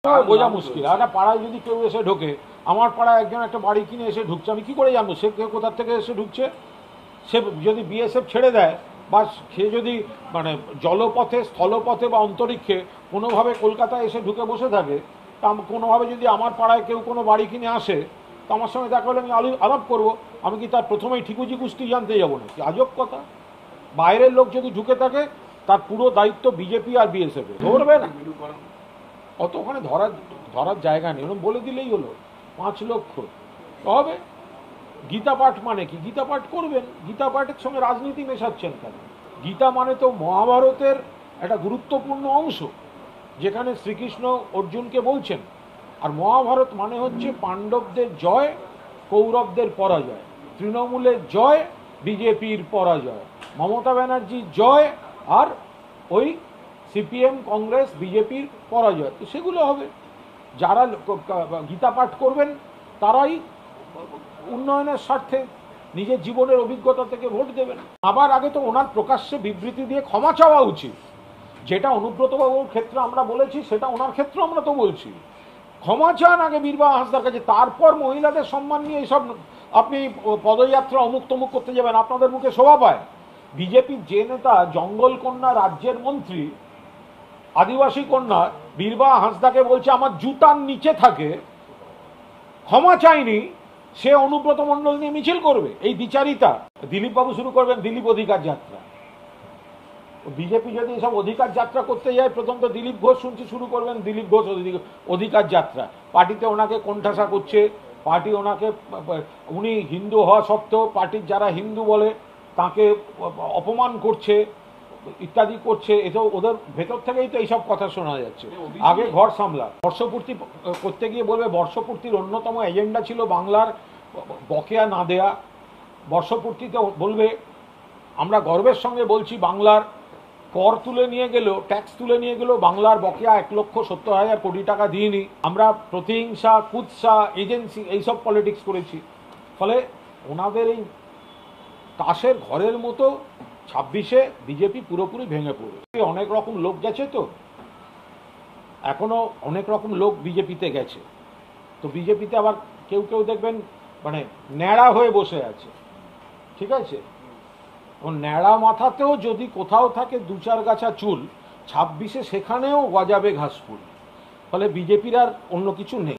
বোঝা মুশকিল। একটা পাড়ায় যদি কেউ এসে ঢোকে, আমার পাড়ায় একজন একটা বাড়ি কিনে এসে ঢুকছে, আমি কি করে জানবো সে কোথা থেকে এসে ঢুকছে? সে যদি বিএসএফ ছেড়ে দেয় বা সে যদি মানে জলপথে, স্থলপথে বা অন্তরিক্ষে কোনোভাবে কলকাতায় এসে ঢুকে বসে থাকে, তা কোনোভাবে যদি আমার পাড়ায় কেউ কোনো বাড়ি কিনে আসে, তো আমার সঙ্গে দেখা হলে আমি আলাপ করবো। আমি কি তার প্রথমেই ঠিকুজি কুস্তি জানতে যাবো নাকি? আজব কথা। বাইরের লোক যদি ঢুকে থাকে, তার পুরো দায়িত্ব বিজেপি আর বিএসএফ ধরবে না। অত ওখানে ধরার জায়গা নেই, ওরকম বলে দিলেই হলো 5 লক্ষ হবে। গীতা পাঠ মানে কি? গীতা পাঠ করবেন। গীতা পাঠের সঙ্গে রাজনীতি মেশাচ্ছেন কেন? গীতা মানে তো মহাভারতের একটা গুরুত্বপূর্ণ অংশ, যেখানে শ্রীকৃষ্ণ অর্জুনকে বলছেন। আর মহাভারত মানে হচ্ছে পাণ্ডবদের জয়, কৌরবদের পরাজয়, তৃণমূলের জয়, বিজেপির পরাজয়, মমতা ব্যানার্জির জয়, আর ওই সিপিএম, কংগ্রেস, বিজেপির পরাজয়। তো সেগুলো হবে। যারা গীতা পাঠ করবেন তারাই উন্নয়নের স্বার্থে নিজের জীবনের অভিজ্ঞতা থেকে ভোট দেবেন। আবার আগে তো ওনার প্রকাশ্যে বিবৃতি দিয়ে ক্ষমা চাওয়া উচিত। যেটা অনুব্রতবাবুর ক্ষেত্রে আমরা বলেছি, সেটা ওনার ক্ষেত্রে আমরা তো বলছি। ক্ষমা চান আগে বীরবাহা হাঁসদার কাছে, তারপর মহিলাদের সম্মান নিয়ে এইসব আপনি পদযাত্রা অমুক তমুক করতে যাবেন, আপনাদের মুখে শোভা পায়। বিজেপির যে নেতা জঙ্গল কন্যা রাজ্যের মন্ত্রী, আদিবাসী কন্যা বীরবাহা হাঁসদাকে বলছে আমার জুতার নিচে থাকে, ক্ষমা চাইনি, সে অনুব্রত মণ্ডল নিয়ে মিছিল করবে। এই দ্বিচারিতা। দিলীপ বাবু শুরু করবেন দিলীপ অধিকার যাত্রা। বিজেপি যদি এসব অধিকার যাত্রা করতে যায়, প্রথম তো দিলীপ ঘোষ শুনছি শুরু করবেন দিলীপ ঘোষ অধিকার যাত্রা। পার্টিতে ওনাকে কোণঠাসা করছে, পার্টি ওনাকে, উনি হিন্দু হওয়া সত্ত্বেও পার্টির যারা হিন্দু বলে তাকে অপমান করছে, ইত্যাদি করছে। এসব ওদের ভেতর থেকেই তো এইসব কথা শোনা যাচ্ছে। আগে ঘর সামলা। বর্ষপূর্তি করতে গিয়ে বলবে বর্ষপূর্তির অন্যতম এজেন্ডা ছিল বাংলার বকেয়া না দেয়া। বর্ষপূর্তিতে বলবে আমরা গর্বের সঙ্গে বলছি বাংলার কর তুলে নিয়ে গেলেও, ট্যাক্স তুলে নিয়ে গেলেও বাংলার বকেয়া 1,70,000 কোটি টাকা দিইনি। আমরা প্রতিহিংসা, কুৎসা, এজেন্সি এইসব পলিটিক্স করেছি। ফলে ওনাদের এই তাসের ঘরের মতো 26-এ বিজেপি পুরোপুরি ভেঙে পড়বে। অনেক রকম লোক গেছে, তো এখনো অনেক রকম লোক বিজেপিতে গেছে। তো বিজেপিতে আবার কেউ কেউ দেখবেন মানে ন্যাড়া হয়ে বসে আছে, ঠিক আছে? ন্যাড়া মাথাতেও যদি কোথাও থাকে 2-4 গাছা চুল, 26-এ সেখানেও গজাবে ঘাসফুল। ফলে বিজেপির আর অন্য কিছু নেই।